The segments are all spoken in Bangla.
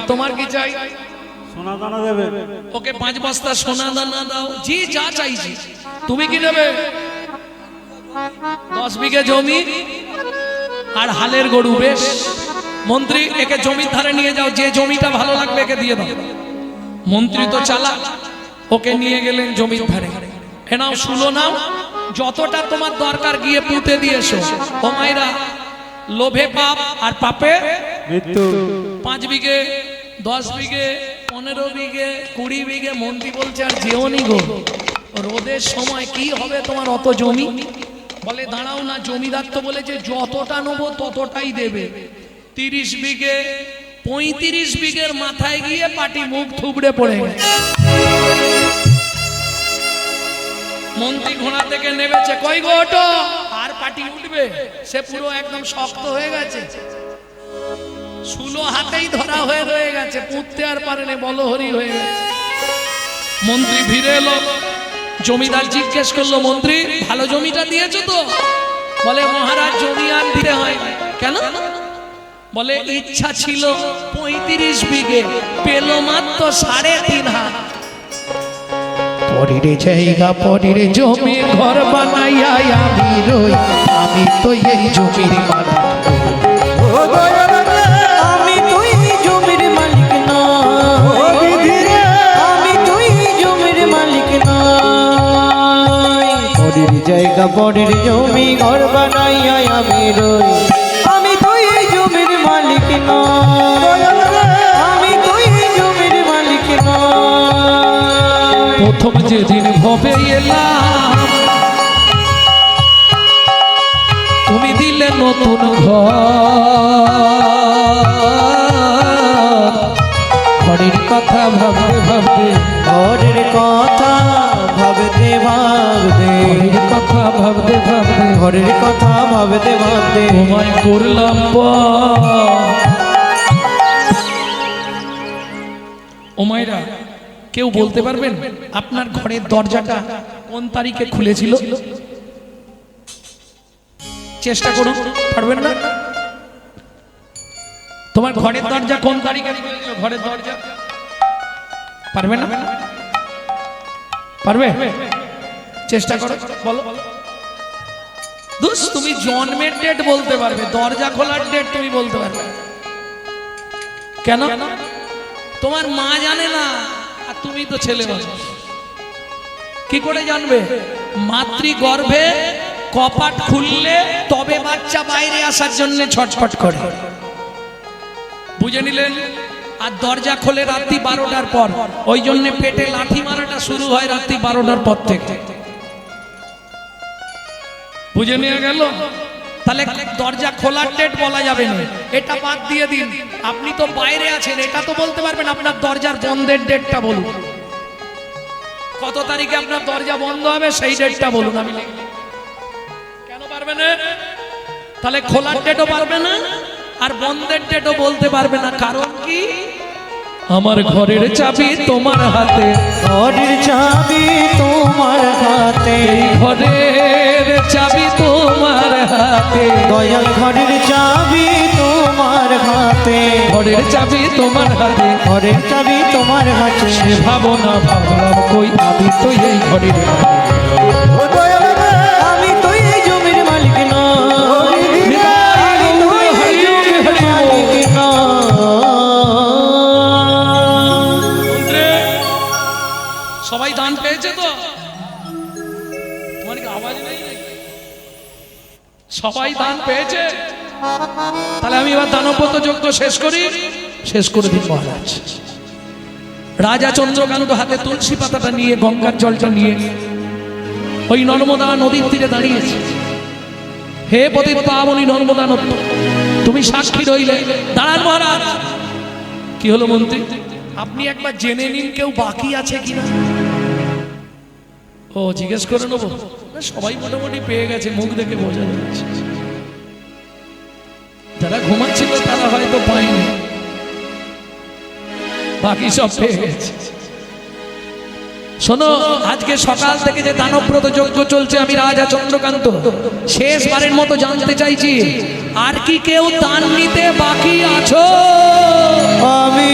তোমার কি চাই? সোনা দানা দেবে। ওকে 5 বস্তা সোনা দানা দাও, জি যা চাইছি। তুমি কি নেবে? 10 বিঘে জমি আর হালের গরু। বেশ মন্ত্রী, একে জমির ধারে নিয়ে যাও, যে জমিটা ভালো লাগবে একে দিয়ে দাও। মন্ত্রী তো চালাক, ওকে নিয়ে গেলেন জমির ধারে। এ নাও শুলো নাও, যতটা তোমার দরকার গিয়ে পুঁতে দিয়েছো। ও মাইরা, লোভে পাপ আর পাপে মৃত্যু। 5 বিঘে 10 বিঘে 15 বিঘে 20 বিঘে মন্ত্রী বলছে আর যেওনি গো, রোদের সময় কি হবে তোমার অত জমি? বলে দাঁড়াও না, জমিদার তো বলেছে যতটা নেবো ততটাই দেবে। 30 বিঘে 35 বিঘের মাথায় গিয়ে পাটি মুখ থুবড়ে পড়ে গেছে। মন্ত্রী ঘোড়া থেকে নেমেছে, কই গো ওঠো, আর পাটি উঠবে? সে পুরো একদম শক্ত হয়ে গেছে, শুলো হাতেই ধরা হয়ে রয়ে গেছে, পুঁততে আর পারেনি, বলহরি হয়ে গেছে। মন্ত্রী ফিরে এলো, জমিদার জিজ্ঞেস করলো, মন্ত্রী ভালো জমিটা দিয়েছো তো? বলে মহারাজ জমি আর দিতে হয়। কেন? বলে ইচ্ছা ছিল 35 বিঘে, পেল মাত্র 3.5 হাত। পরের জায়গা পরের জমি ঘর বানাইয়া আমি রই, আমি তো এই জমির মালিক। আমি তুই জমির মালিক নই, আমি তুই জমির মালিক নই। পরের জায়গা পরের জমি ঘর বানাইয়া আমি রই, আমি তুই জমির মালিক নই, আমি তুই জমির মালিক নই। প্রথম যেদিন ভবে এলাম তুমি দিলে নতুন ঘরের কথা ভাবতে ভাবতে, ঘরের কথা ভাবতে ভাবতে, ঘরের কথা ভাবতে ভাবতে, ঘরের কথা ভাবতে ভাবতে তোমায় করলাম ও মায়েরা, কেউ বলতে পারবেন আপনার ঘরের দরজাটা কোন তারিখে খুলেছিল? চেষ্টা করুন, পারবেন না? তোমার ঘরের দরজা কোন তারিখে খুলেছিল? ঘরের দরজা পারবে না? পারবে? চেষ্টা করো, বলো। দোস্ত, তুমি জন্মের ডেট বলতে পারবে, দরজা খোলার ডেট তুমি বলতে পারবে কেন? তোমার মা জানে না, আর তুমি তো ছেলে মানুষ, কি করে জানবে? মাতৃগর্ভে কপাট খুললে তবে বাচ্চা বাইরে আসার জন্য ছটফট করে, বুঝে নিলেন? আর দরজা খোলে রাত্রি 12টার পর, ওই জন্য পেটে লাঠি মারাটা শুরু হয় রাত্রি 12টার পর থেকে, বুঝে নিয়ে গেল? তাহলে দরজা খোলার ডেট বলা যাবে না, এটা বাদ দিয়ে দিন। আপনি তো বাইরে আছেন, এটা তো বলতে পারবেন, আপনার দরজার বন্ধের ডেটটা বলুন। কত তারিখে আপনার দরজা বন্ধ হবে সেই ডেটটা বলুন, আমি লিখি। কেন পারবে না? তাহলে খোলার ডেটও পারবে না আর বন্ধের ডেটও বলতে পারবে না, কারণ কি? আমার ঘরের চাবি তোমার হাতে, ঘরের চাবি তোমার হাতে, ঘরের চাবি তোমার হাতে, দয়াল ঘরের চাবি তোমার হাতে, ঘরের চাবি তোমার হাতে, ঘরের চাবি তোমার হাতে। সে ভাবনা ভাবলাম কই, আমি তো এই ঘরের আমি তো এই জমির মালিক নই, আমি তো এই জমির মালিক নই। সবাই দান পেয়েছে তো? তোমার কি আওয়াজ নেই? সবাই দান পেয়েছে? তাহলে আমি এবার দানব্রত যজ্ঞ শেষ করে দিন মহারাজ। রাজা চন্দ্রকান্ত হাতে তুলসী পাতাটা নিয়ে, গঙ্গার জলটা নিয়ে ওই নর্মদা নদীর তীরে দাঁড়িয়েছে। হে পতিত পাবনী নর্মদা নদী, তুমি সাক্ষী রইলে। দাঁড়ান মহারাজ। কি হলো মন্ত্রী? আপনি একবার জেনে নিন কেউ বাকি আছে কিনা। ও জিজ্ঞেস করে নেবো? সবাই মোটামুটি পেয়ে গেছে, মুখ দেখে বোঝা যাচ্ছে। যারা ঘুমাচ্ছিল তারা হয়তো পায়নি, বাকি সব পেয়ে গেছে। শোনো, আজকে সকাল থেকে যে দানব্রত যজ্ঞ চলছে, আমি রাজা চন্দ্রকান্ত শেষবারের মতো জানতে চাইছি, আর কি কেউ দান নিতে বাকি আছো? আমি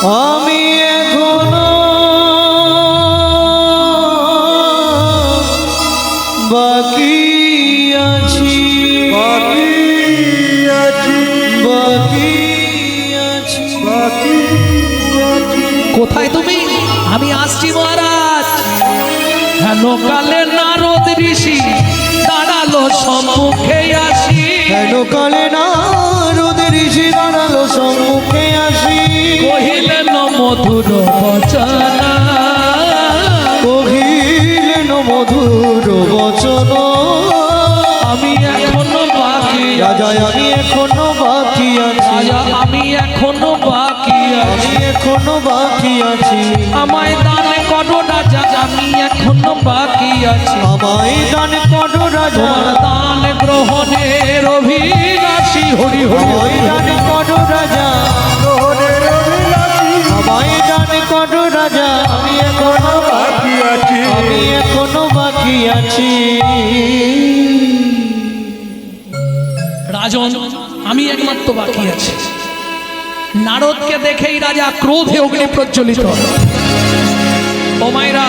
আমি এখনো বাকি আছি, বাকি আছি, বাকি আছি, বাকি আছি। কোথায় তুমি? আমি আসছি মহারাজ। হেন কালে নারদ ঋষি দাঁড়ালো সম্মুখে আসি। হেন কালে নারদ ঋষি দাঁড়ালো সম্মুখে আসি। কহিলেন মধুর বচন, কহিলেন মধুর বচন। আমি এখনো বাকি রাজা আমি এখনো বাকি আছি, রাজা আমি এখনো বাকি আমি আছি। এখনো বাকি আছি। আমায় দান করো রাজা, আমি এখনো বাকি আছি। আমায় দান করো রাজা, তোমার দান গ্রহণের অভিলাষী। হরি হরি আমায় দান করো রাজা, আমায় দান করো রাজা। আমি এখনো বাকি আছি, আমি এখনো বাকি আছি। রাজন, আমি একমাত্র বাকি আছি। নারদকে দেখেই রাজা ক্রোধে অগ্নি প্রজ্বলিত। ও মায়েরা,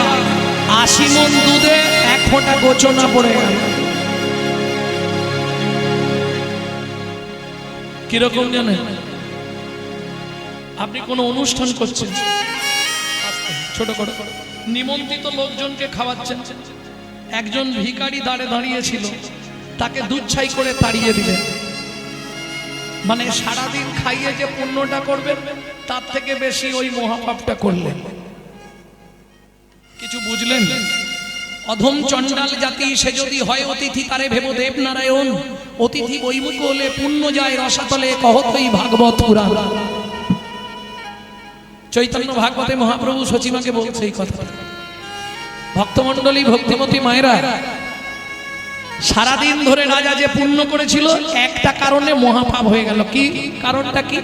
৮০ মণ দুধে ১ ফোঁটা গোচনা পড়ে গেল। কিরকম জানেন? আপনি কোনো অনুষ্ঠান করছেন, ছোট করে নিমন্ত্রিত লোকজনকে খাওয়াচ্ছেন, একজন ভিখারি দাঁড়িয়েছিল, তাকে দুধ ছাই করে তাড়িয়ে দিলেন। মানে সারাদিন খাইয়ে যে পুণ্যটা করবেন তার থেকে বেশি ওই মহাপাপটা করলেন। কিছু বুঝলেন? অধম চণ্ডাল জাতি সে যদি হয় অতিথি তারে ভেব দেবনারায়ণ। অতিথি বৈমুখ হলে পুণ্য যায় রসাতলে, কহতই ভাগবত পুরাণ। চৈতন্য ভাগবতে মহাপ্রভু সচিমাকে বলছে এই কথা। ভক্তমণ্ডলী, ভক্তিমতী মায়েরা, সারাদিন ধরে রাজা যে পুণ্য করেছিল একটা কারণে মহাপাপ হয়ে গেল। কি কারণটা? কি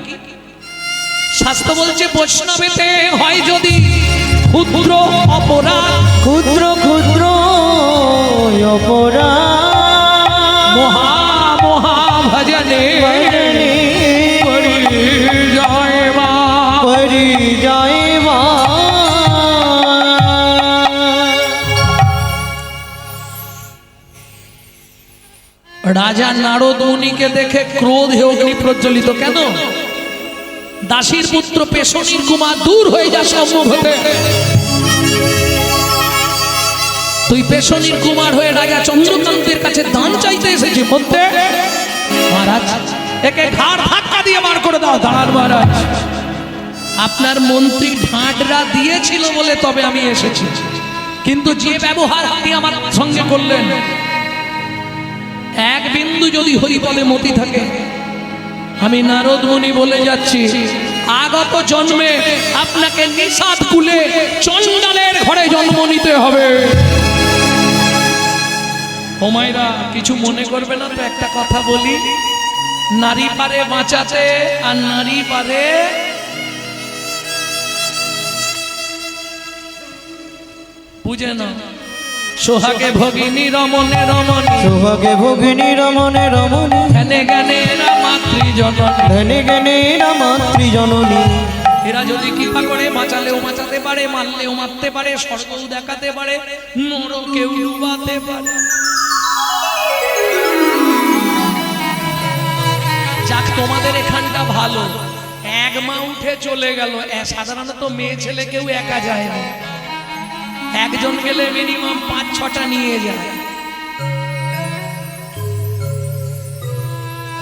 শাস্ত্র বলছে, বৈষ্ণবেতে হয় যদি ক্ষুদ্র অপরাধ, ক্ষুদ্র ক্ষুদ্র অপরাধ, মহা মহা ভজনে পরিজয় মা। পরিজয় মা। রাজা নারদ মুনিকে দেখে ক্রোধে অগ্নি প্রজ্বলিত। কেন? দাসীর পুত্র পেশনির কুমার, দূর হয়ে যা সম্মুখ হতে। তুই পেশনির কুমার হয়ে রাজা চন্দ্রকান্তের কাছে দান চাইতে এসেছি মধ্যে? মহারাজ, একে ঘাড় ধাক্কা দিয়ে বার করে দাও। দাঁড়ান মহারাজ, আপনার মন্ত্রী ঢাঁটরা দিয়েছিল বলে তবে আমি এসেছি, কিন্তু যে ব্যবহার আপনি আমার সঙ্গে করলেন, এক বিন্দু যদি হরিপদে মতি থাকে, আমি নারদ মুনি বলে যাচ্ছি, আগত জন্মে আপনাকে নিষাদ কুলে চণ্ডালের ঘরে জন্ম নিতে হবে। ও মায়েরা, কিছু মনে করবে না তো, একটা কথা বলি। নারী পারে বাঁচাতে আর নারী পারে বুঝে না। সোহাগে ভগিনী রমণে রমণী, সোহাগে ভগিনী রমণে রমণী, ধ্যানে জ্ঞানে এরা মাতৃজননী, ধ্যানে জ্ঞানে এরা মাতৃজননী। এরা যদি কৃপা করে বাঁচালেও বাঁচাতে পারে, মারলেও মারতে পারে, স্বর্গও দেখাতে পারে, নরকেও ডুবাতে পারে। যাক, তোমাদের এখানটা ভালো, এক মা উঠে চলে গেল। সাধারণত মেয়ে ছেলে কেউ একা যায় না, একজন গেলে মিনিমাম ৫-৬টা নিয়ে যায়।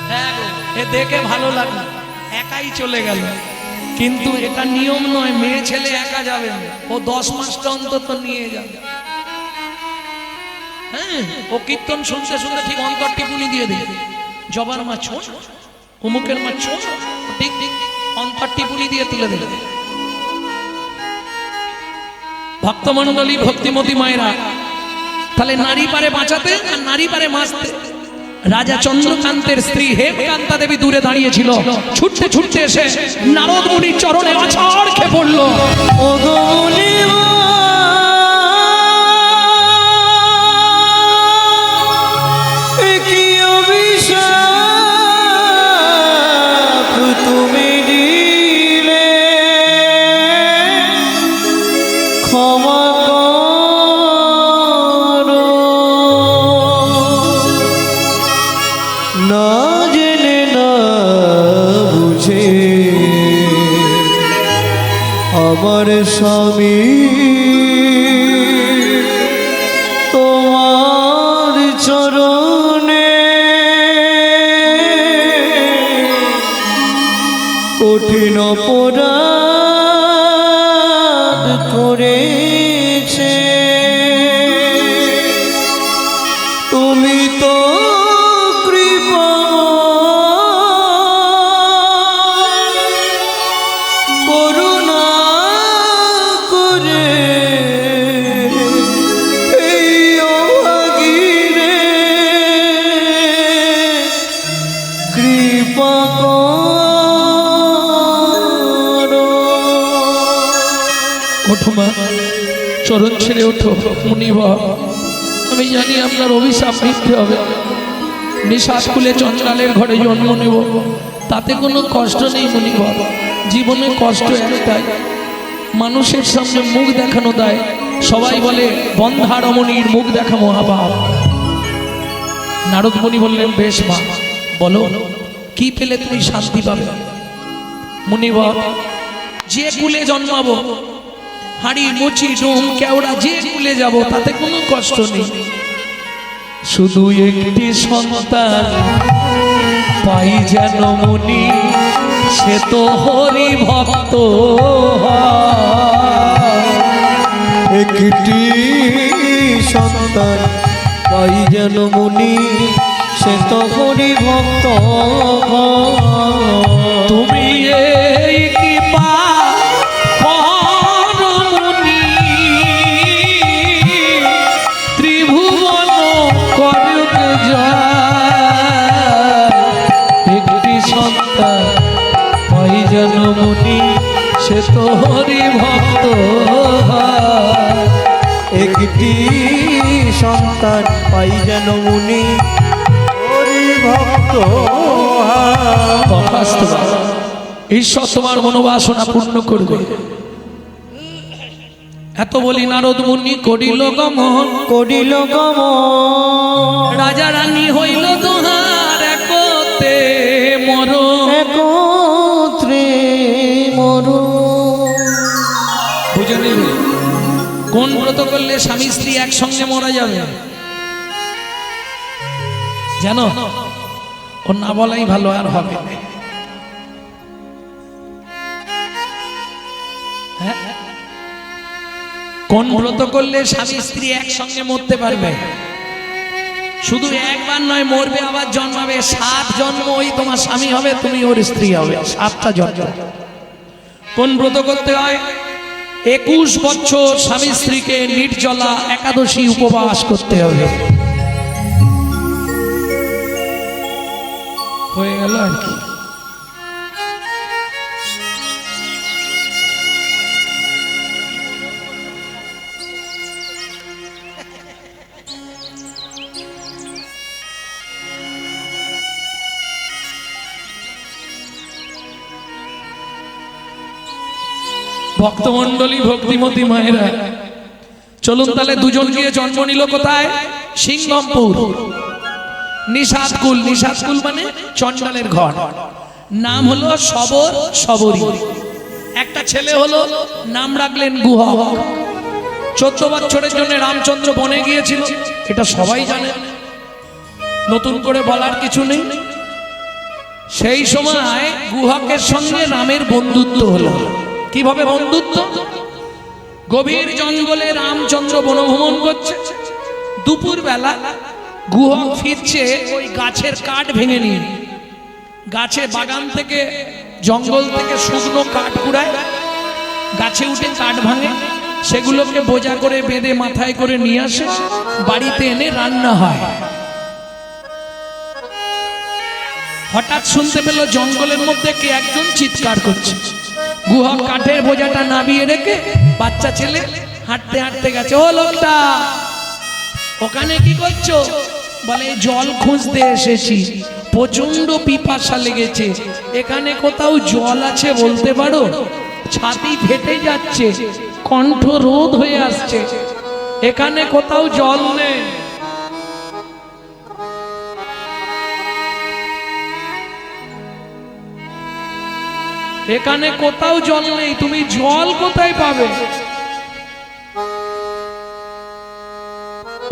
হ্যাঁ গো, এ দেখে ভালো লাগে, একাই চলে গেল। কিন্তু এটা নিয়ম নয়, মেয়ে ছেলে একা যাবে না, ও ১০ মাসটা অন্তত নিয়ে যাবে। হ্যাঁ, ও কীর্তন শুনতে শুনতে ঠিক অন্তর টিপুনি দিয়ে দেবে। জবার মা ছোট, অমুকের মা ছোট, ঠিক ঠিক অন্তর টিপুনি দিয়ে তুলে দেবে। ভক্তমণ্ডলী, ভক্তিমতী মায়েরা, তাহলে নারী পারে বাঁচাতে আর নারী পারে মাসতে। রাজা চন্দ্রকান্তের স্ত্রী হেমকান্তা দেবী দূরে দাঁড়িয়েছিল, ছুটতে ছুটতে এসে নারদ মুনির চরণে আছাড় খেয়ে পড়ল। ও গো মুনিমা, এ কি অভিশাপ তুমি দিলে, আমার স্বামী তোমার চরণে কঠিন অপরাধ করেছে, তুমি তো কৃপা করুণা করে এই অভাগীরে কৃপা করো। ওঠো মা, চরণ ছেড়ে ওঠো। মুনিবর, আমি জানি আপনার অভিশাপ মিথ্যে হবে। নিঃশ্বাস খুলে চঞ্চলের ঘরে জন্ম নেব, তাতে কোনো কষ্ট নেই মুনিবর। জীবনে কষ্ট একটাই, মানুষের সামনে মুখ দেখানো দেয়। সবাই বলে বন্ধা রমণীর মুখ দেখা মহাপাপ। নারদ মুনি বললেন, বেশ মা, বলো কি পেলে তুমি শান্তি পাবে? মুনিবর, যে কুলে জন্মাবো, হাড়ি মুচি ডোম কেওড়া যে কুলে যাব, তাতে কোনো কষ্ট নেই। শুধু একটি সন্তান পাই যেন মুনি, সে তো হরি ভক্ত একটি সন্তান পাই যেন মুনি, সে তো হরি ভক্ত। তুমি এই কৃপা করো মুনি, ত্রিভুবন করুক জয়। একটি সন্তান পাই যেন মুনি, সে তো হরি ভক্ত। একটি সন্তান পাই যেন মুনি, হরি ভক্ত। তথাস্তু। ঈশ্বর তোমার মনোবাসনা পূর্ণ করবে। এত বলি নারদ মুনি করিল গমন, করিল গমন, রাজা রানী হইল দোহার একতে মরণ। একত্রে মরণ। বুঝে নিলে কোন ব্রত করলে স্বামী স্ত্রী একসঙ্গে মারা যাবে? জানো? ও না বলাই ভালো, আর হবে না। হ্যাঁ? কোন ব্রত করলে স্বামী স্ত্রী একসঙ্গে মরতে পারবে? শুধু একবার নয়, মরবে আবার জন্মাবে। 7 জন্ম ওই তোমার স্বামী হবে, তুমি ওর স্ত্রী হবে। 7টা জন্ম। কোন ব্রত করতে হয়? 21 বছর স্বামী স্ত্রীকে নির্জলা একাদশী উপবাস করতে হবে। হয়ে গেল আর কি। ভক্তমণ্ডলী, ভক্তিমতী মায়েরা, চলুন তাহলে দুজন গিয়ে জন্ম নিল কোথায়? সিংহমপুর, নিষাদকুল। নিষাদকুল মানে চণ্ডালের ঘর। নাম হলো সবর, সবরী। একটা ছেলে হলো, নাম রাখলেন গুহক। 14 বছরের জন্য রামচন্দ্র বনে গিয়েছিল, এটা সবাই জানে, নতুন করে বলার কিছু নেই। সেই সময় গুহকের সঙ্গে রামের বন্ধুত্ব হলো। কিভাবে বন্ধুত্ব? গভীর জঙ্গলে রামচন্দ্র বনভ্রমণ করছে। দুপুর বেলা গুহক ফিরছে, ওই গাছের কাঠ ভেঙে নিয়ে। গাছে বাগান থেকে, জঙ্গল থেকে শুকনো কাঠ কুড়ায়, গাছে উঠে কাঠ ভাঙে, সেগুলোকে বোঝা করে বেঁধে মাথায় করে নিয়ে আসে, বাড়িতে এনে রান্না হয়। হঠাৎ শুনতে পেল জঙ্গলের মধ্যে কে একজন চিৎকার করছে। গুহক কাঠের বোঝাটা নামিয়ে রেখে বাচ্চা ছেলে হাঁটতে হাঁটতে গেছে। ও লোকটা, ওখানে কি করছো? বলে জল খুঁজতে এসেছি, প্রচন্ড পিপাসা লেগেছে। এখানে কোথাও জল আছে বলতে পারো? ছাতি ফেটে যাচ্ছে, কণ্ঠ রোধ হয়ে আসছে, এখানে কোথাও জল নেই। এখানে কোথাও জল নেই, তুমি জল কোথায় পাবে?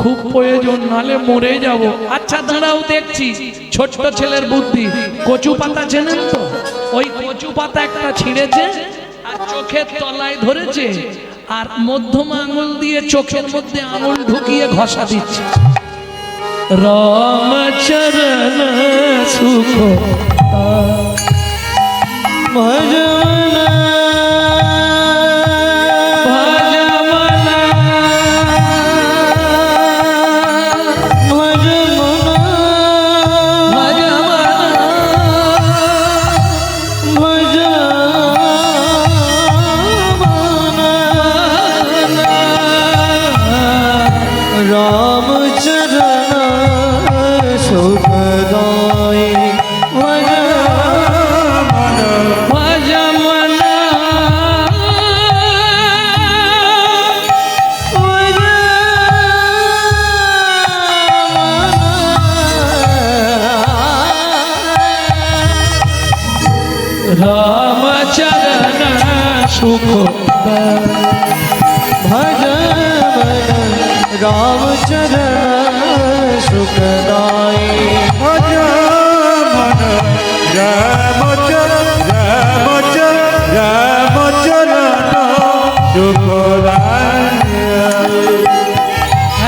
খুব প্রয়োজন, নালে মরে যাব। আচ্ছা দাঁড়াও, দেখছি ছোট্ট ছেলের বুদ্ধি। কচু পাতা চেনেন তো? ওই কচু পাতা একটা ছিঁড়েছে আর চোখের তলায় ধরেছে, আর মধ্যম আঙুল দিয়ে চোখের মধ্যে আঙুল ঢুকিয়ে ঘষা দিচ্ছে। রামচরণ সুখ ভজমনা রামচরণ সুখ ভজমন রামচরণ সুখদাই ভজমন রামচরণ সুখদায়।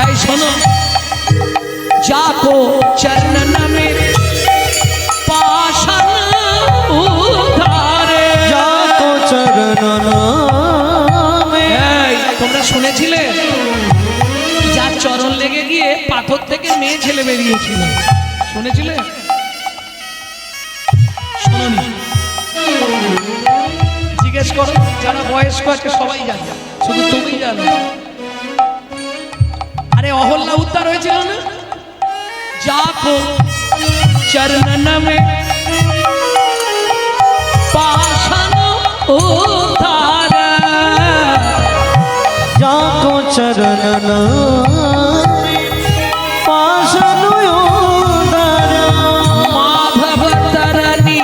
এই শোনো, যাকো চরণ में पाषाण उद्धारे। যাকো চরণ নামে। এই, তোমরা শুনেছিলে যার চরণ লেগে গিয়ে পাথর থেকে মেয়ে ছেলে বেরিয়েছিল? শুনেছিলে? শোনোনি? জিজ্ঞেস করো, যারা বয়স্ক আছে সবাই জানে, শুধু তুমি জানো। আরে অহল্যা উদ্ধার হয়েছিল না? যাকো চরণ में पाषाण उद्धारे। যাকো চরণ নামে পাষাণ উদ্ধার। माधव तरनी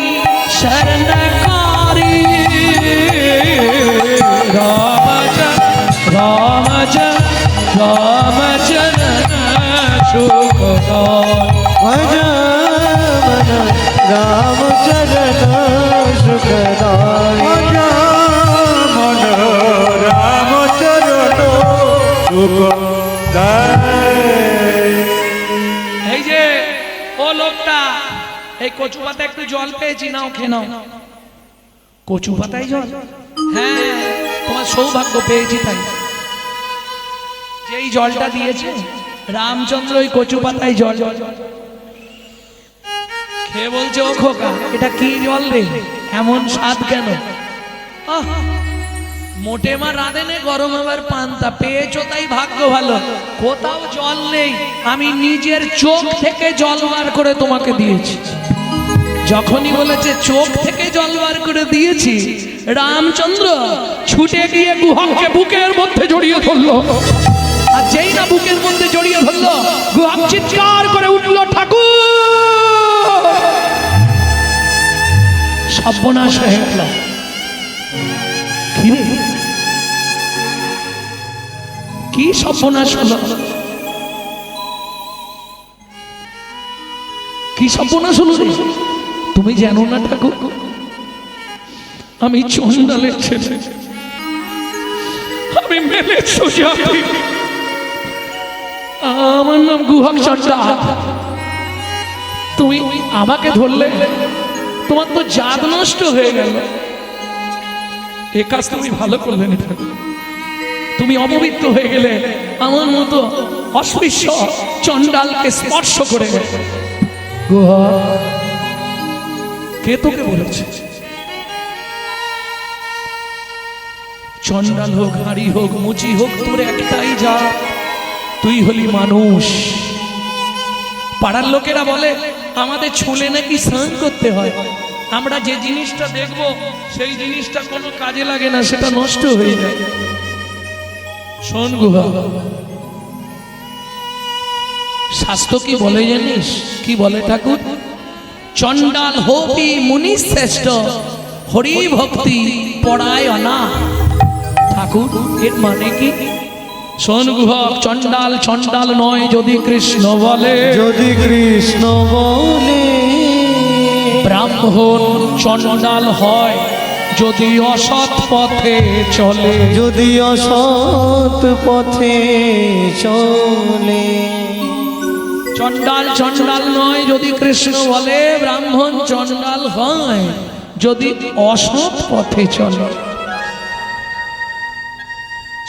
शरणकारी। रामचरण सुखदाय। भजमन रामचरण सुखदाय। ভজমন রামচরণ সুখদায়। এই যে ও লোকটা, এই কচু পাতা একটু জল পেয়েছি, নাও খেয়ে নাও। কচু পাতায় জল? হ্যাঁ, তোমার সৌভাগ্য, পেয়েছি তাই। যেই জলটা দিয়েছে রামচন্দ্র ওই কচু পাতায় জল খেয়ে বলছে, ও খোকা এটা কি জল রে, এমন স্বাদ কেন? আহ, মোটে মা রাঁধেনে গরম আবার পান্তা, পেয়েছো তাই ভাগ্য ভালো। কোথাও জল নেই, আমি নিজের চোখ থেকে জল বার করে তোমাকে দিয়েছি। যখনই বলেছে চোখ থেকে জল বার করে দিয়েছি, রামচন্দ্র ছুটে গিয়ে গুহককে বুকের মধ্যে জড়িয়ে ধরলো। আর যেই না বুকের মধ্যে জড়িয়ে ধরলো, গুহক চিৎকার করে উঠলো, ঠাকুর! সর্বনাশ হয়ে গেল। কি রে, কি সর্বনাশ হলো? কি সর্বনাশ হলো রে? তুমি জানো না ঠাকুর, আমি চন্ডালের ছেলে, আমি মেলে সুজাতি, আমার নাম গুহক চন্ডাল। তুমি আমাকে ধরলে, তোমার তো জাত নষ্ট হয়ে গেল। এ কাজ তুমি ভালো করলে না ঠাকুর, তুমি অপবিত্র হয়ে গেলে, আমার মতো অস্পৃশ্য চন্ডালকে স্পর্শ করে গেলে। গুহক, কে তোকে বলেছে? চন্ডাল হোক, হাড়ি হোক, মুচি হোক, তোর একটাই যা, তুই হলি মানুষ। পাড়ার লোকেরা বলে আমাদের ছুলে নাকি স্নান করতে হয়। আমরা যে জিনিসটা দেখব সেই জিনিসটা কোনো কাজে লাগে না, সেটা নষ্ট হয়ে যায়। শোন গুহা, শাস্ত্র কি বলে জানিস? কি বলে ঠাকুর? চন্ডাল হোপি মুনি শ্রেষ্ঠ, হরি ভক্তি পড়ায় না ঠাকুর। এর মানে কি? শোন গুহক, চণ্ডাল চণ্ডাল নয় যদি কৃষ্ণ বলে, যদি কৃষ্ণ বলে, ব্রাহ্মণ চণ্ডাল হয় যদি অসৎ পথে চলে, যদি অসৎ পথে চলে। চণ্ডাল চণ্ডাল নয় যদি কৃষ্ণ বলে, ব্রাহ্মণ চণ্ডাল হয় যদি অসৎ পথে চলে।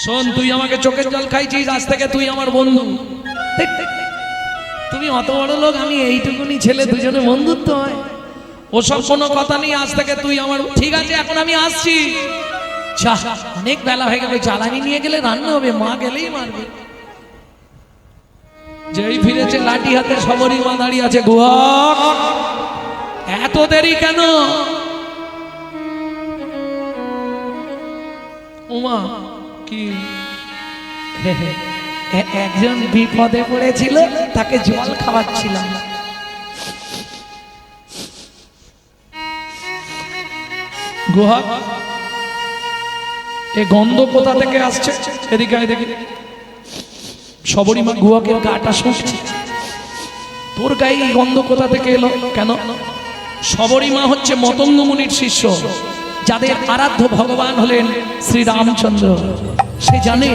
শোন, তুই আমাকে চোখের জল খাইছিস, আজ থেকে তুই আমার বন্ধু। তুমি অত বড় লোক, আমি এইটুকুনি ছেলে, দুজনে বন্ধুত্ব হয় ওসব কোনো কথা নেই। আজ থেকে তুই আমার, ঠিক আছে এখন আমি আসছি। অনেক বেলা হয়ে গেল, জ্বালানি নিয়ে গেলে রান্না হবে, মা গেলেই মারবে। যেই ফিরেছে লাঠি হাতে সবরই মা দাঁড়িয়ে আছে। গুহক, এত দেরি কেন? উমা কি? একজন বিপদে পড়েছিল, তাকে জল খাওয়াচ্ছিলাম। গুহা, এ গন্ধ কোথা থেকে আসছে? এদিকে আয় দেখি। সবরী মা গুহকের গাটা শুষছে। তোর গায়ে এই গন্ধ কোথা থেকে এলো? কেন? সবরী মা হচ্ছে মতঙ্গ মুনির শিষ্য, যাদের আরাধ্য ভগবান হলেন শ্রী রামচন্দ্র। সে জানে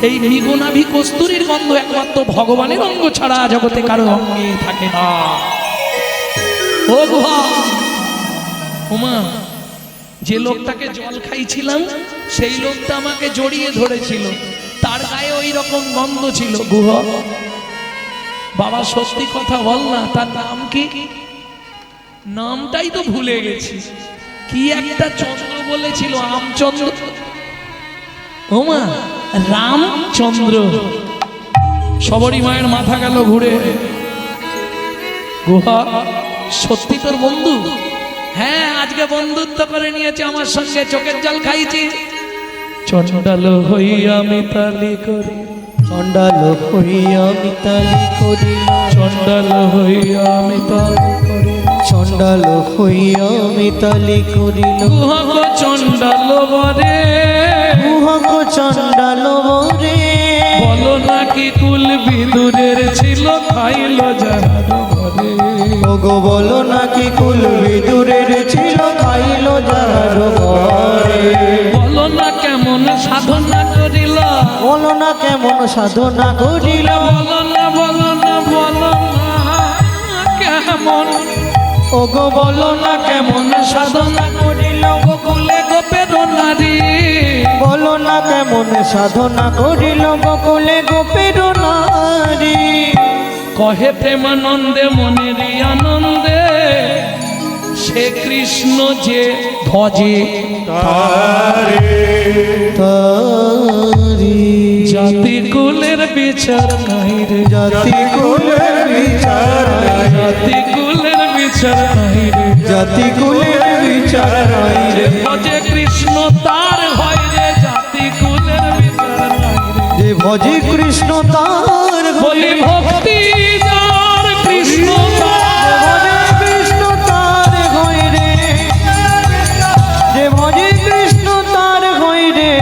এই মৃগনাভি কস্তুরীর গন্ধ একমাত্র ভগবানের অঙ্গ ছাড়া জগতে কারো অঙ্গে থাকে না। ও গুহা, উমা, যে লোকটাকে জল খাইছিলাম সেই লোকটা আমাকে জড়িয়ে ধরেছিল, তার গায়ে ওই রকম গন্ধ ছিল। গুহ, বাবা সত্যি কথা বল না, তার নাম কি? নামটাই তো ভুলে গেছি। কি একটা চন্দ্র বলেছিল, আমচন্দ্র। ওমা, রামচন্দ্র। সবরী মায়ের মাথা গেল ঘুরে। গুহা, সত্যি তোর বন্ধু? হ্যাঁ, আজকে বন্ধুত্ব করে নিয়েছে আমার সঙ্গে, চোখের জল খাইছি। চণ্ডাল হইয়া মিতালি করি, চণ্ডাল হইয়া মিতালি করিল, চণ্ডাল হইয়া মিতালি করি, চণ্ডাল হইয়া মিতালি করিল। গুহক চণ্ডাল বরে, গুহক চণ্ডাল বরে, বলো নাকি কুল বিদুরের ছিল, খাইল যাহার ঘরে। ওগো বলো নাকি কুল বিদুরের ছিল, খাইল যাহার ঘরে। বলো না কেমন সাধনা করিল, বলো না কেমন সাধনা করিল, বলো না, বলো না, বলো না কেমন, ওগো বলো না কেমন সাধনা করিল, গোকুলে গোপের নারী। বলো না কেমন সাধনা করিল, বকুলে গোপের নারী। কহে প্রেমানন্দে মনের আনন্দে, সে কৃষ্ণ যে ভজে তারি। জাতি কুলের বিচার নাই রে, জাতি কুলের বিচার নাই, জাতি কুলের বিচার নাই রে, জাতি কুলের বিচার নাই রে। ভজে কৃষ্ণ তার হয় রে, জাতি কুলের বিচার নাই রে। যে ভজে কৃষ্ণ তার বলি ভক্তি যার কৃষ্ণ তার, ভজে কৃষ্ণ তার হয় রে, যে ভজে কৃষ্ণ তার হয় রে।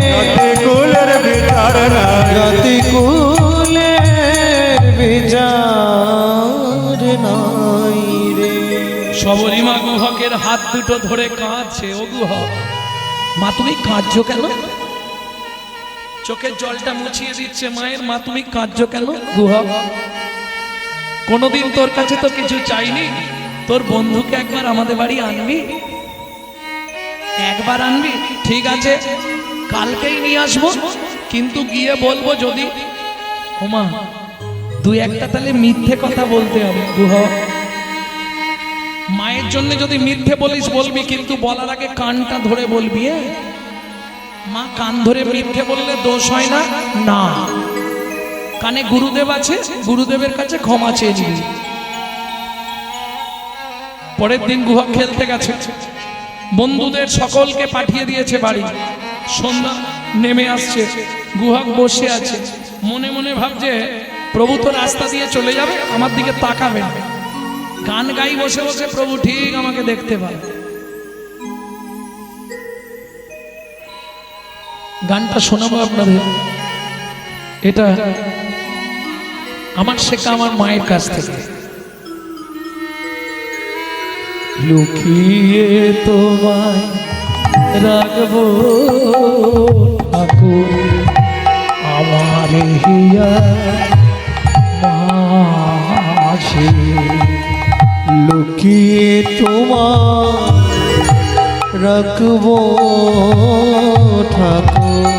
কুলের বিচার নাই, জাতি কুলের বিচার নাই রে। সবরী মা গুহকের হাত দুটো ধরে কাঁদছে। ও গুহক, মা তুমি কাঁদছো কেন? চোখের জলটা মুছিয়ে দিচ্ছে মায়ের। মা তুমি কাঁদছো কেন? গুহক, কোনোদিন তোর কাছে তো কিছু চাইনি, তোর বন্ধুকে একবার আমাদের বাড়ি আনবি, একবার আনবি। ঠিক আছে, কালকেই নিয়ে আসবো, কিন্তু গিয়ে বলবো যদি, ওমা দুই একটা তাহলে মিথ্যে কথা বলতে হবে। গুহক, মায়ের জন্য যদি মিথ্যে বলিস বলবি, কিন্তু বলার আগে কানটা ধরে বলবি। মা কান ধরে মিথ্যে বললে দোষ হয় না? না, কানে গুরুদেব আছে, গুরুদেবের কাছে ক্ষমা চেয়ে নিবি। পরের দিন গুহক খেলতে গেছে, বন্ধুদের সকলকে পাঠিয়ে দিয়েছে বাড়ি। সন্ধ্যা নেমে আসছে, গুহক বসে আছে, মনে মনে ভাবছে প্রভু তো রাস্তা দিয়ে চলে যাবে, আমার দিকে তাকাবে না। গান গাই বসে বসে প্রভু ঠিক আমাকে দেখতে পায়। গানটা শোনাবো আপনাদের। এটা আমার শেখা আমার মায়ের কাছ থেকে। লুকিয়ে তোমায় রাখবো ঠাকুর আমার হিয়া মাঝে, লুকিয়ে তোমার রাখবো ঠাকুর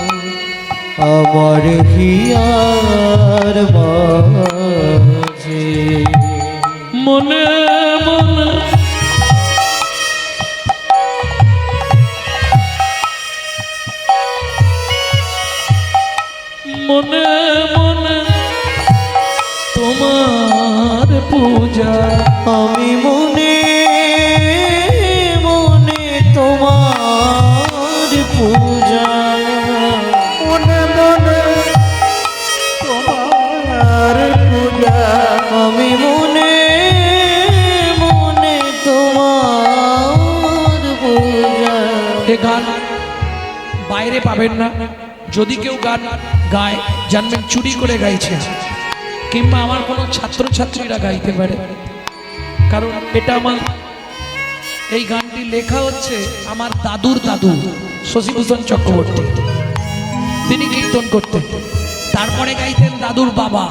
আমার হিয়ার মাঝে। মনে মনে মনে মনে তোমার পূজা, আমি মনে মনে তোমার পূজা, মনে মনে তোমার পূজা, আমি মনে মনে তোমার পূজা। এ গান বাইরে পাবেন না। যদি কেউ গান গায় জানবেন চুরি করে গাইছে, কিংবা আমার কোনো ছাত্রছাত্রীরা গাইতে পারে। কারণ এটা আমার, এই গানটি লেখা হচ্ছে আমার দাদুর দাদু শশীভূষণ চক্রবর্তী। তিনি কীর্তন করতেন, তারপরে গাইতেন দাদুর বাবা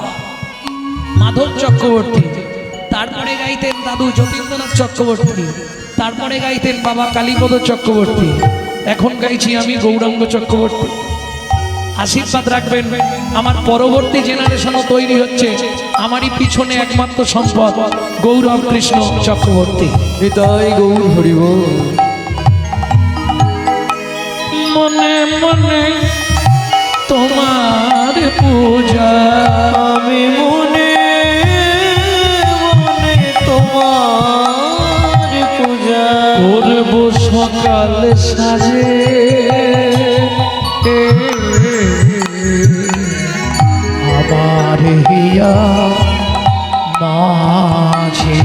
মাধব চক্রবর্তী, তারপরে গাইতেন দাদু যতীন্দ্রনাথ চক্রবর্তী, তারপরে গাইতেন বাবা কালীপদ চক্রবর্তী, এখন গাইছি আমি গৌরাঙ্গ চক্রবর্তী। আশীর্বাদ রাখবেন, আমার পরবর্তী জেনারেশনও তৈরি হচ্ছে। আমারই পিছনে একমাত্র সম্পদ গৌরব কৃষ্ণ চক্রবর্তী। হৃদয় গৌর হরিব। মনে মনে তোমার পূজা, আমি মনে মনে তোমার পূজা, করব সকাল সাজে আমার হিয়া মাঝে,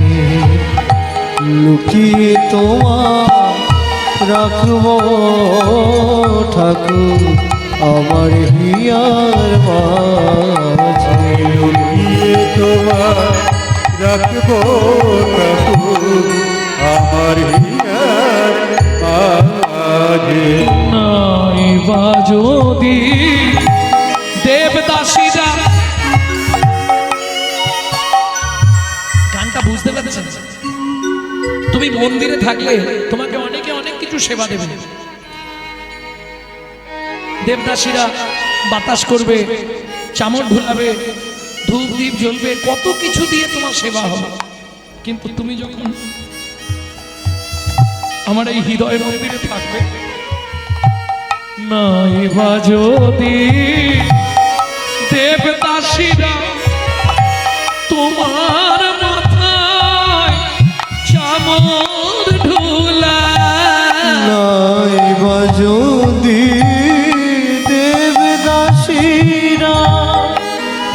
লুকিয়ে তোমার রাখবো ঠাকুর আমার হিয়ার মাঝে। লুকিয়ে তোমার রাখবো ঠাকুর আমার হিয়ার মাঝে। নাই বা যদি দেবদাসীরা, গানটা বুঝতে পারছেন? তুমি মন্দিরে থাকলে তোমাকে অনেকে অনেক কিছু সেবা দেবে। দেবদাসীরা বাতাস করবে, চামড় ঢুলাবে, ধূপ দ্বীপ জ্বলবে, কত কিছু দিয়ে তোমার সেবা হবে। কিন্তু তুমি যখন আমার এই হৃদয় মন্দিরে থাকবে, নাই বা যদি দেবদাসীরা তোমার মাথায় চামর ঢুলায়, নাই বা যদি দেবদাসীরা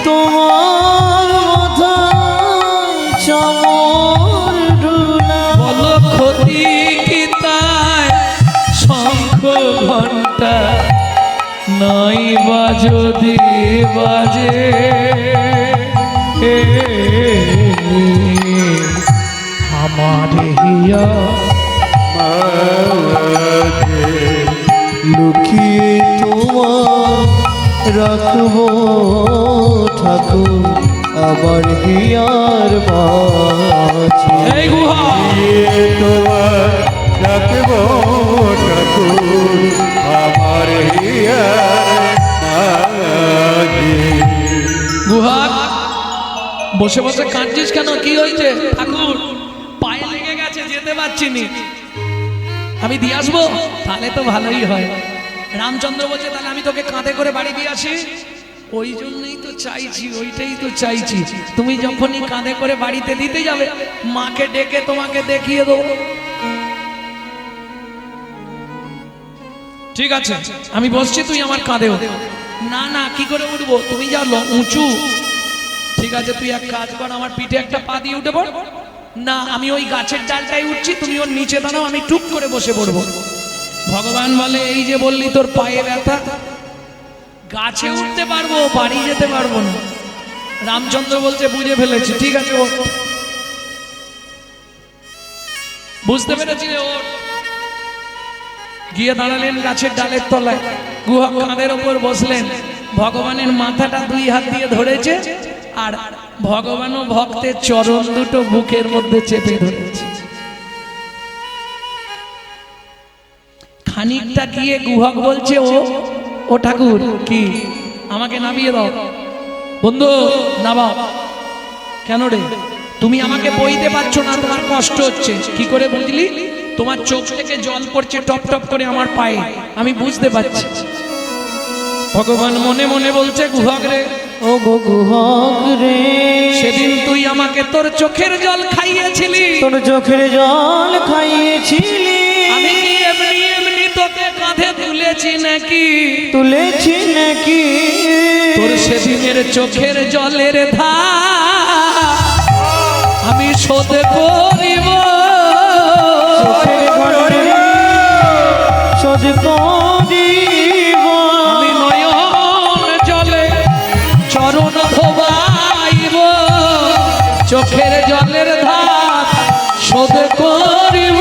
তোমার মাথায় চামর ঢুলায়, বলো ক্ষতি কি তাই শঙ্খ ঘণ্টা নাই বা যদি বাজে আমার হিয়া মাঝে। লুকিয়ে তোমার রাখবো ঠাকুর আমার হিয়ার মাঝে। এই গুহা লুকিয়ে তোমার রাখবো ঠাকুর আমার হিয়ার মাঝে। গুহা বসে বসে কাঁদছিস কেন? কি হয়েছে? ঠাকুর পায়ে লেগে গেছে, যেতে পারছি নি। আমি দিয়ে আসবো? তাহলে তো ভালোই হয়। রামচন্দ্র বলছে তাহলে আমি তোকে কাঁধে করে বাড়ি দিয়ে আসি। ওই জন্যই তো চাইছি, ওইটাই তো চাইছি। তুমি যখনই কাঁধে করে বাড়িতে দিতে যাবে, মাকে ডেকে তোমাকে দেখিয়ে দেবো। ঠিক আছে, আমি বসছি, তুই আমার কাঁধে ওঠ। না না, কি করে উঠবো? তুমি যা উঁচু। ঠিক আছে, তুই এক কাজ কর, আমার পিঠে একটা পা দিয়ে উঠে পড়। না, আমি ওই গাছের ডালটাই উঠছি, তুমি ওর নিচে দাঁড়াও, আমি টুক করে বসে পড়বো। ভগবান বলে এই যে বললি তোর পায়ে ব্যথা, গাছে উঠতে পারবো, বাড়ি যেতে পারবো না। রামচন্দ্র বলছে বুঝে ফেলেছি, ঠিক আছে ওঠ। বুঝতে পেরেছি রে, ওঠ। গিয়ে দাঁড়ালেন গাছের ডালের তলায়, গুহা কাঁধের ওপর বসলেন, ভগবানের মাথাটা দুই হাত দিয়ে ধরেছে, আর ভগবানও ভক্তের চরণ দুটো বুকের মধ্যে চেপে ধরেছে। খানিকটা গিয়ে গুহক বলছে, ও ঠাকুর, কি আমাকে নামিয়ে দাও। বন্ধু নামাও। কেন রে, তুমি আমাকে বইতে পারছো না, তোমার কষ্ট হচ্ছে। কি করে বুঝলি? তোমার চোখ থেকে জল পড়ছে টপ টপ করে আমার পায়ে, আমি বুঝতে পারছি। ভগবান মনে মনে বলছে, গুহক রে, ও গো গুহক রে, সেদিন তুই আমাকে তোর চোখের জল খাইয়েছিলি, তোর চোখের জল খাইয়েছিলি, আমি কি এমনি এমনি তোকে কাঁধে তুলেছি নাকি? তুলেছি নাকি? তোর সেদিনের চোখের জলের ধার আমি শোধ করিব, চোখের ঘরে শোধ করিব, আমি নয়ন জলে চরণ ধোবাইব, চোখের জলের ধার শোধ করিব।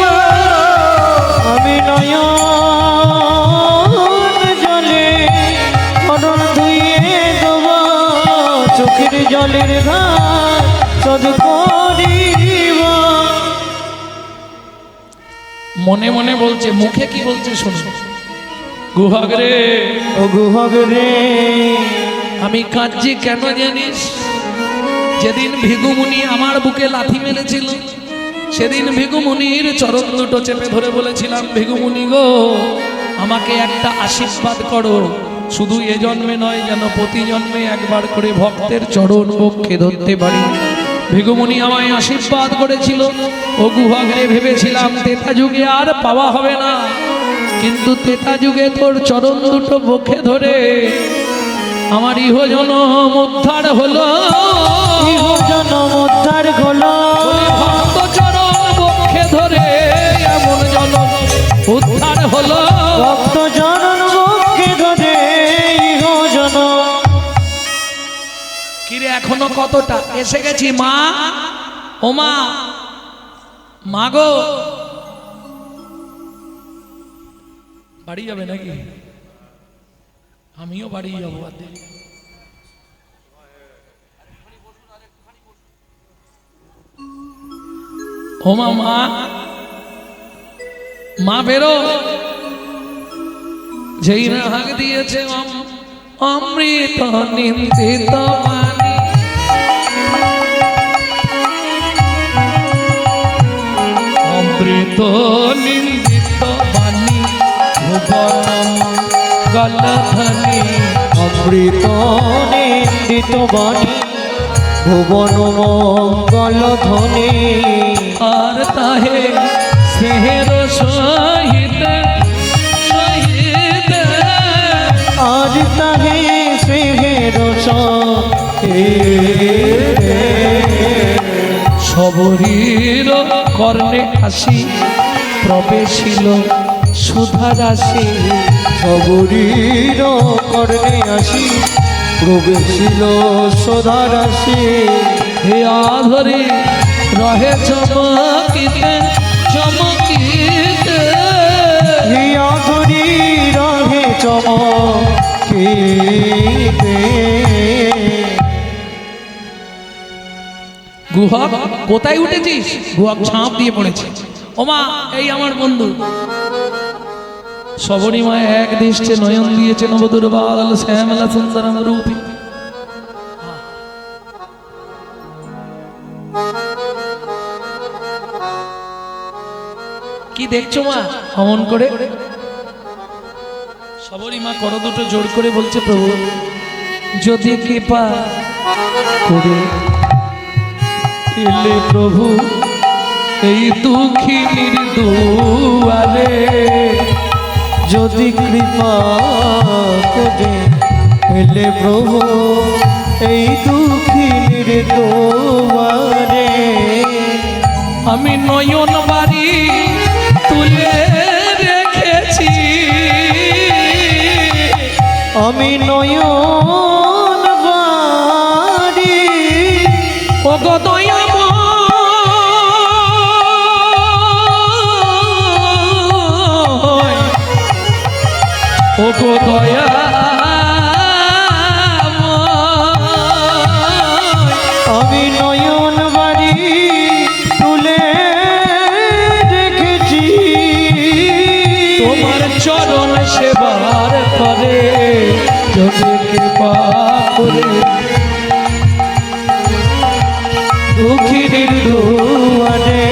আমি নয়ন জলে চরণ ধুইয়ে দেব, চোখের জলের ধার শোধ করিব। মনে মনে বলছে, মুখে কি বলছে শোনো। গুহক রে, ও গুহক রে, আমি কাঁদছি কেন জানিস? যেদিন ভিগুমুনি আমার বুকে লাথি মেরেছিল, সেদিন ভিগুমুনির চরণ দুটো চেপে ধরে বলেছিলাম, ভিগুমুনি গো, আমাকে একটা আশীর্বাদ করো, শুধু এ জন্মে নয়, যেন প্রতি জন্মে একবার করে ভক্তের চরণ বক্ষে ধরতে পারি। ভিগুমুনি আমায় আশীর্বাদ করেছিল। ও গুহক রে, ভেবেছিলাম তেতা যুগে আর পাওয়া হবে না, কিন্তু তেতা যুগে তোর চরণ দুটো বক্ষে ধরে আমার ইহ জনম উদ্ধার হলো, ইহ জনম উদ্ধার হলো, ভক্ত চরণ বক্ষে ধরে এমন জনম উদ্ধার হলো, ভক্ত জনন বক্ষে ধরে ইহ জনম। কিরে এখনো কতটা? এসে গেছি মা, ও মা, মা গো, বাড়ি যাবে নাকি? আমিও বাড়ি যাবো। ও মা, মা, মা বেরো। যেই না হাঁক দিয়েছে অমৃত নিন্দিত বাণী, অমৃত নিন্দিত বাণী, ভুবন গলধনী, অমৃত নিন্দিত বাণী, ভুবন মঙ্গল ধ্বনি, আর তাহে স্নেহের সহিত সহিত, আজ তাহে স্নেহের সহিতে, সবরীর কর্ণে আসি প্রবেশিল সুধা রাশি, সবরীর কর্ণে আসি প্রবেশিল সদা রাশি, হে আধরে রহে চমকিতে চমকিতে, হিয়া ধরি রহে চমকিতে। গুহক কোথায় উঠেছিস? গুহক ঝাঁপ দিয়ে পড়েছে। ওমা, এই আমার বন্ধু। সবরী মায় এক দৃষ্টে নয়ন দিয়েছে নবদুর্বাল শ্যামলা সুন্দরম রূপী। কি দেখছো মা অমন করে? সবরী মা করো দুটো জোর করে বলছে, প্রভু যদি কৃপা করে এলে প্রভু এই দুঃখিনীর দুয়ারে, যদি কৃপা করে এলে প্রভু এই দুঃখিনীর দুয়ারে, আমি নয়ন বাড়ি তুলে রেখেছি, আমি নয়ন বাড়ি ও গো দয়াময়, ও গো দয়াময়, আমি নয়ন বাড়ি তুলে রেখেছি তোমার চরণ সেবার করে যদি কৃপা করে দুঃখীর দুয়ারে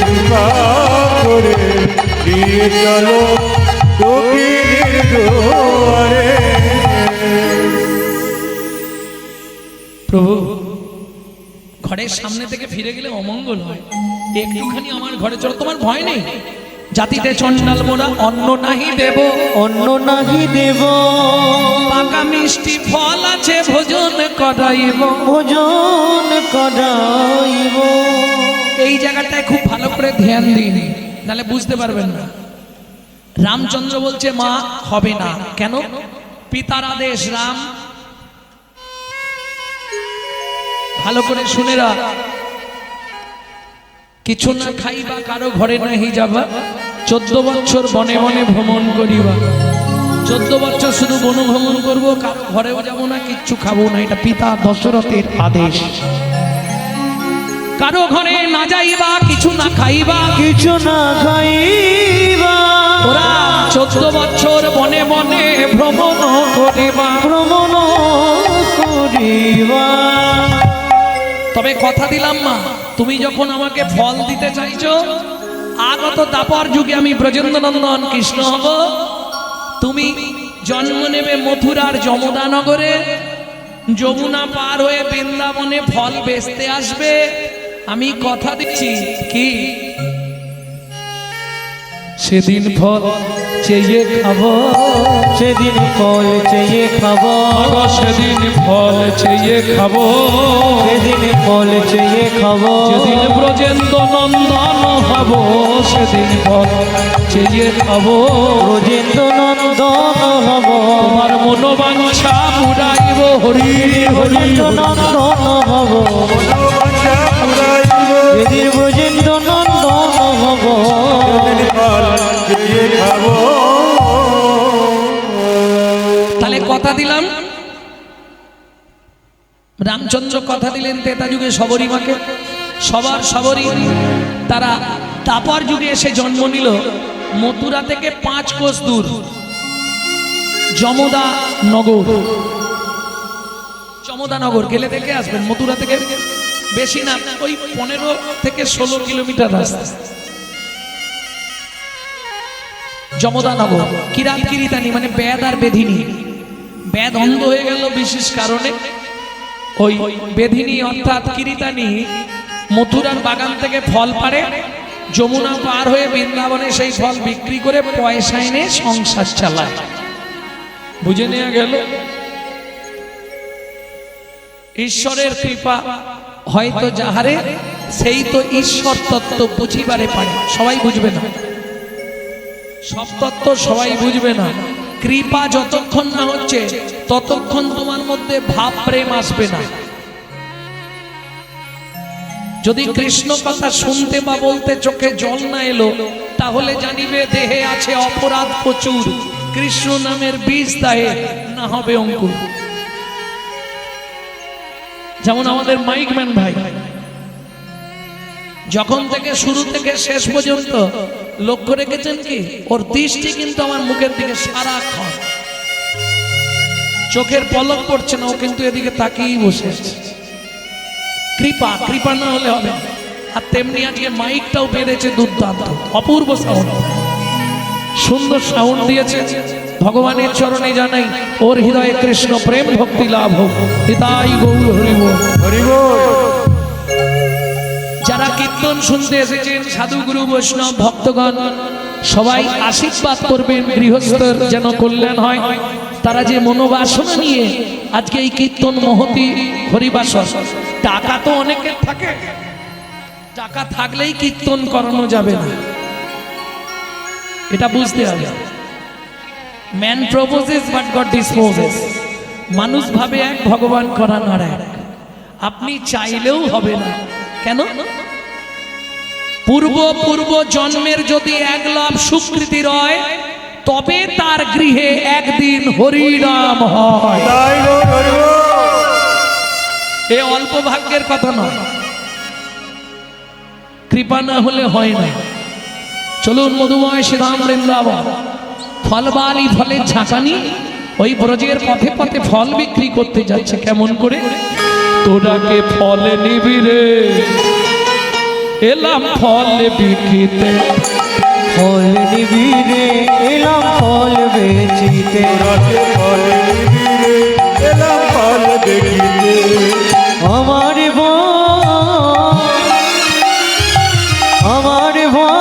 কৃপা করে নিয়ে চলো দুঃখীর দুয়ারে। প্রভু, ঘরের সামনে থেকে ফিরে গেলে অমঙ্গল হয়, একটুখানি আমার ঘরে চলো। তোমার ভয় নেই? জাতিতে চণ্ডাল মোরা অন্ন নাহি দেব, অন্য নাহি দেব পাকা মিষ্টি ফল আছে ভোজন করাইব। ভোজন করাইব। এই জায়গাটায় খুব ভালো করে ধ্যান দিন, নাহলে বুঝতে পারবেন না। রামচন্দ্র বলছে মা হবে না। কেন? পিতার আদেশ। রাম, ভালো করে শুনে রাখ, কিছু না খাইবা, কারো ঘরে নাহি যাবা, 14 বছর বনে বনে ভ্রমণ করিবা। 14 বছর শুধু বন ভ্রমণ করবো, কারো ঘরেও যাবো না, কিচ্ছু খাবো না। এটা পিতা দশরথের আদেশ। কারো ঘরে না যাইবা, কিছু না খাইবা, কিছু না খাইবা। ওরা 14 বছর বনে বনে ভ্রমণ করিবা। ভ্রমণ করিবা। তবে কথা দিলাম মা, তুমি যখন আমাকে ফল দিতে চাইছো, আগত দাপর যুগে আমি ব্রজেন্দ্রনন্দন কৃষ্ণ হব, তুমি জন্ম নেবে মথুরার যমুনা নগরে, যমুনা পার হয়ে বৃন্দাবনে ফল বেচতে আসবে। আমি কথা দিচ্ছি কি সেদিন ফল চেয়ে খাবো, সেদিন ফল চেয়ে খাবো, সেদিন ফল চেয়ে খাবো, সেদিন ফল চেয়ে খাবো। যেদিন ব্রজেন্দ্র নন্দন হব, সেদিন ফল চেয়ে খাবো। ব্রজেন্দ্র নন্দন হব, তোমার মনোবাঞ্ছা পুরাইব। হরি হরি নন্দন হব, মনোবাঞ্ছা পুরাইব। যেদিন ব্রজেন্দ্র নন্দন হব। সেদিন ফল চেয়ে খাবো। তাহলে কথা দিলাম, রামচন্দ্র কথা দিলেন ত্রেতা যুগে শবরীমাকে, সবার শবরী তারা দাপর যুগে এসে জন্ম নিল মথুরা থেকে 5 কোষ দূর যমদা নগর। যমদা নগর গেলে দেখে আসবেন, মথুরা থেকে বেশি না, ওই 15 থেকে 16 কিলোমিটার রাস্তা। যমদা নগর কিরাত কিরিতানি মানে বেদ আর বেধিনী। বেদ অন্ধ হয়ে গেল বিশেষ কারণে, ওই বেধিনী অর্থাৎ কিরিতানি মথুরার বাগান থেকে ফল পাড়ে, যমুনা পার হয়ে বৃন্দাবনে সেই ফল বিক্রি করে পয়সা এনে সংসার চালায়। বুঝে নেওয়া গেল? ঈশ্বরের কৃপা হয়তো যাহারে, সেই তো ঈশ্বর তত্ত্ব বুঝিবারে পারে। সবাই বুঝবে না, সব তত্ত্ব সবাই বুঝবে না। কৃপা যতক্ষণ না হচ্ছে ততক্ষণ তোমার মধ্যে ভাব প্রেম আসবে না। যদি কৃষ্ণ কথা শুনতে বা বলতে চোখে জল না এলো, তাহলে জানিবে দেহে আছে অপরাধ প্রচুর, কৃষ্ণ নামের বীজ দায়ে না হবে অঙ্কুর। যেমন আমাদের মাইকম্যান ভাই, যখন থেকে শুরু থেকে শেষ পর্যন্ত লক্ষ্য রেখেছেন কি, ওর দৃষ্টি কিন্তু আমার মুখের দিকে সারাক্ষণ, চোখের পলক পড়ছে না, ও কিন্তু এদিকে তাকিয়েই বসে আছে। কৃপা, কৃপা না হলে হবে না। আর তেমনি আজকে মাইকটাও বেড়েছে দুর্দান্ত, অপূর্ব সাউন্ড, সুন্দর সাউন্ড দিয়েছে। ভগবানের চরণে জানাই ওর হৃদয়ে কৃষ্ণ প্রেম ভক্তি লাভ হোক। হিতাই গৌর হরি বল। হরি বল। যারা কীর্তন শুনতে এসেছেন, সাধু গুরু বৈষ্ণব ভক্তগণ সবাই আশীর্বাদ করবেন, গৃহস্থের যেন কল্যাণ হয়। তারা যে মনোবাসনা নিয়ে আজকে এই কীর্তন মহতি হরিবাসর, টাকা তো অনেকের থাকে, টাকা থাকলেই কীর্তন করানো যাবে না, এটা বুঝতে হবে। Man proposes but god disposes. মানুষ ভাবে এক, ভগবান করান আর এক। আপনি চাইলেও হবে না। কেন? পূর্ব পূর্ব জন্মের যদি এক লাভ সুকৃতি রয়, তবে তার গৃহে একদিন হরিনাম হয়। তাই গো হরি বল। এ অল্প ভাগ্যের কথা নয়, কৃপা না হলে হয় না। চলুন মধুময় শ্রীধাম বৃন্দাবন, ফলবালি ফলের ঝাঁকানি ওই ব্রজের পথে পথে ফল বিক্রি করতে যাচ্ছে। কেমন করে? তোরাকে ফল নিবি রে, এলাম ফল বিক্রিতে। ফল নিবি রে, এলাম ফল বেচিতে। তোরাকে ফল নিবি রে, এলাম ফল দেখিতে। আমার বল, আমার বল,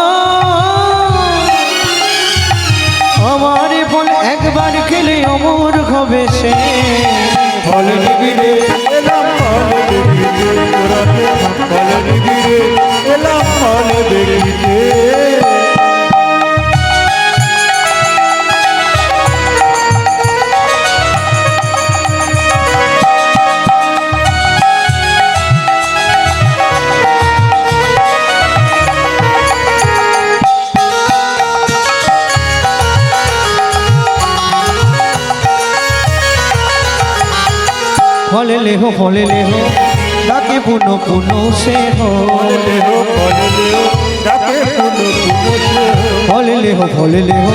আমার বল, একবার খেলে অমর হবে সে। ফল নিবি রে, এলাম ফল দেখিতে। তোরাকে ফল নিবি রে, এলাম ফল দেখিতে। ফলে লেহো, ফলে লেহো, ডাকে পুনো পুনো সে হো। ফল লেহো, ফল লেহো, ডাকে পুনো পুনো সে হো। ফলে লেহো, ফলে লেহো,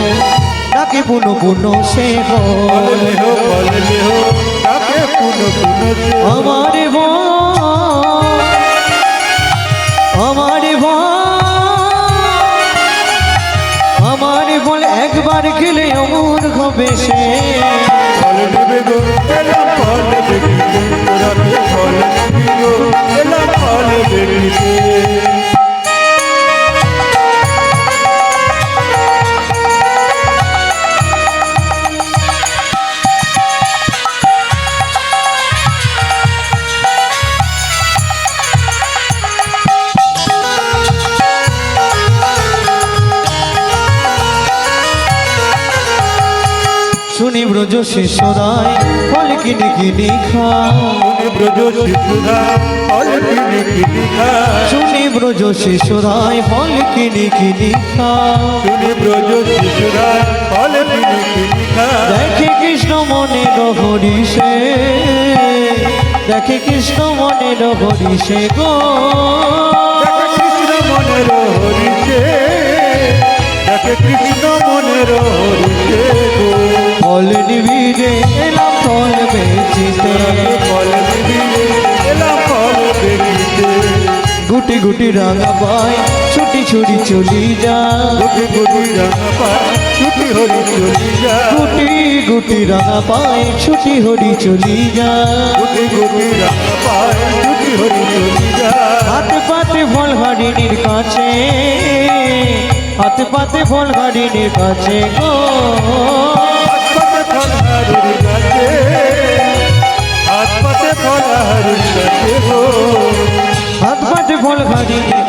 ডাকে পুনো পুনো সে হো। ফল লেহো, ফল লেহো, ডাকে পুনো পুনো সে হো। আমার বল, আমার বল, আমার বল, একবার খেলে অমর হবে সে। ফল নিবি গো, এলাম ফল দেখিতে। তোরাকে ফল নিবি গো, এলাম ফল দেখিতে। শুনি ব্রজ শিষ্যরায় ফল কিনে কিনে খা। শুনি ব্রজ শিশুরা ফল কিনে কিনে খায়। শুনি ব্রজ শিশুরায় ফল কিনে কিনে খা। শুনি ব্রজ শিশুরা ফল কিনে কিনে খায়। দেখে কৃষ্ণ মনের হরিষে, দেখে কৃষ্ণ মনের হরিষে গো। দেখে কৃষ্ণ মনের হরিষে, দেখে কৃষ্ণ মনের হরিষে গো। ফল নিবি রে, এলাম ফল বেচিতে। ফল নিবি রে, এলাম ফল দেখিতে। গুটি গুটি রাঙা পায়, ছুটি ছুটি চলি যা। গুটি গুটি রাঙা পায়, ছুটি হরি চলি যা। গুটি গুটি রাঙা পায়, ছুটি হরি চলি যা। গুটি গুটি রাঙা পায়, ছুটি হরি চলি যা। হাতে পাতে ফল হারিণীর কাছে, হাতে পাতে ফল হারিণীর কাছে গো। হাত পাতে ফল হারির কাছে, হাত পাতে ফল হারির কাছে গো। হাত পাতে ফল হারিণীর